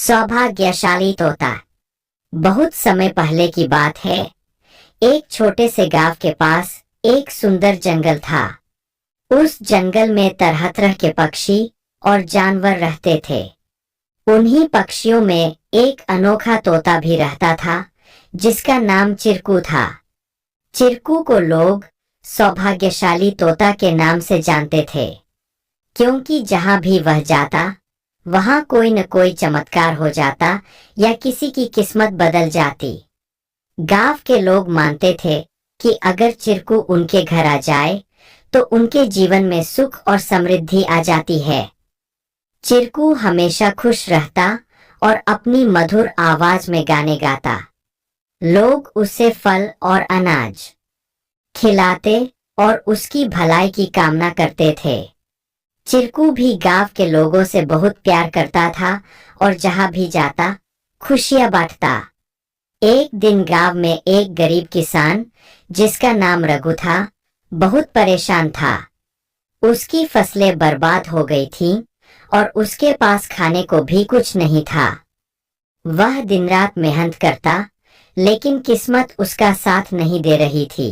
सौभाग्यशाली तोता। बहुत समय पहले की बात है। एक छोटे से गांव के पास एक सुंदर जंगल था। उस जंगल में तरह तरह के पक्षी और जानवर रहते थे। उन्हीं पक्षियों में एक अनोखा तोता भी रहता था, जिसका नाम चिरकू था। चिरकू को लोग सौभाग्यशाली तोता के नाम से जानते थे, क्योंकि जहां भी वह जाता वहां कोई न कोई चमत्कार हो जाता या किसी की किस्मत बदल जाती। गांव के लोग मानते थे कि अगर चिरकू उनके घर आ जाए तो उनके जीवन में सुख और समृद्धि आ जाती है। चिरकू हमेशा खुश रहता और अपनी मधुर आवाज में गाने गाता। लोग उसे फल और अनाज खिलाते और उसकी भलाई की कामना करते थे। चिरकू भी गांव के लोगों से बहुत प्यार करता था और जहां भी जाता खुशियां बांटता। एक दिन गांव में एक गरीब किसान, जिसका नाम रघु था, बहुत परेशान था। उसकी फसलें बर्बाद हो गई थीं और उसके पास खाने को भी कुछ नहीं था। वह दिन रात मेहनत करता, लेकिन किस्मत उसका साथ नहीं दे रही थी।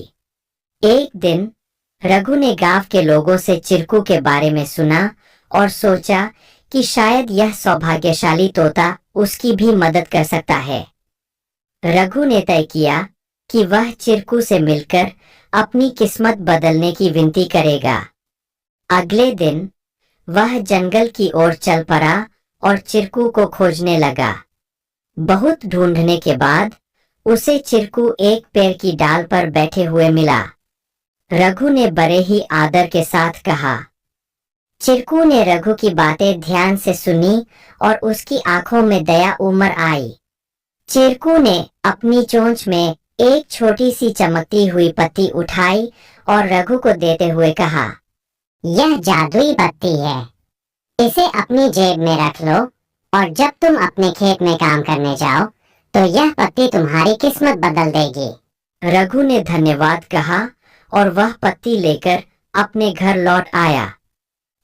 एक दिन रघु ने गांव के लोगों से चिरकू के बारे में सुना और सोचा कि शायद यह सौभाग्यशाली तोता उसकी भी मदद कर सकता है। रघु ने तय किया कि वह चिरकू से मिलकर अपनी किस्मत बदलने की विनती करेगा। अगले दिन वह जंगल की ओर चल पड़ा और चिरकू को खोजने लगा। बहुत ढूंढने के बाद उसे चिरकू एक पेड़ की डाल पर बैठे हुए मिला। रघु ने बड़े ही आदर के साथ कहा। चिरकू ने रघु की बातें ध्यान से सुनी और उसकी आंखों में दया उमड़ आई। चिरकू ने अपनी चोंच में एक छोटी सी चमकती हुई पत्ती उठाई और रघु को देते हुए कहा, यह जादुई पत्ती है। इसे अपनी जेब में रख लो और जब तुम अपने खेत में काम करने जाओ तो यह पत्ती तुम्हारी किस्मत बदल देगी। रघु ने धन्यवाद कहा और वह पत्ती लेकर अपने घर लौट आया।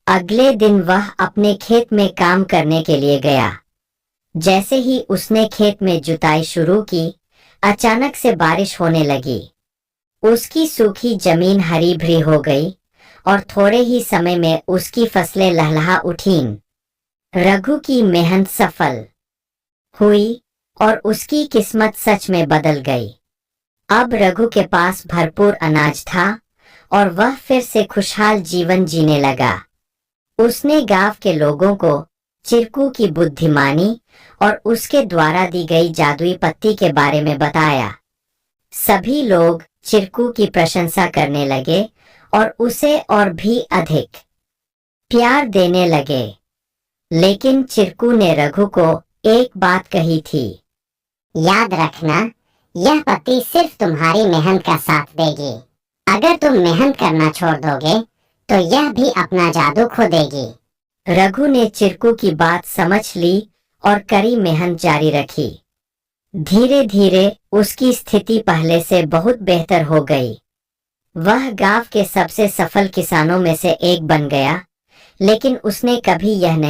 अगले दिन वह अपने खेत में काम करने के लिए गया। जैसे ही उसने खेत में जुताई शुरू की, अचानक से बारिश होने लगी। उसकी सूखी जमीन हरी भरी हो गई और थोड़े ही समय में उसकी फसलें लहलहा उठीं। रघु की मेहनत सफल हुई और उसकी किस्मत सच में बदल गई। अब रघु के पास भरपूर अनाज था और वह फिर से खुशहाल जीवन जीने लगा। उसने गांव के लोगों को चिरकू की बुद्धिमानी और उसके द्वारा दी गई जादुई पत्ती के बारे में बताया। सभी लोग चिरकू की प्रशंसा करने लगे और उसे और भी अधिक प्यार देने लगे। लेकिन चिरकू ने रघु को एक बात कही थी, याद रखना, यह पत्ती सिर्फ तुम्हारी मेहनत का साथ देगी। अगर तुम मेहनत करना छोड़ दोगे तो यह भी अपना जादू खो देगी। रघु ने चिरकू की बात समझ ली और कड़ी मेहनत जारी रखी। धीरे धीरे उसकी स्थिति पहले से बहुत बेहतर हो गई। वह गांव के सबसे सफल किसानों में से एक बन गया, लेकिन उसने कभी यह नहीं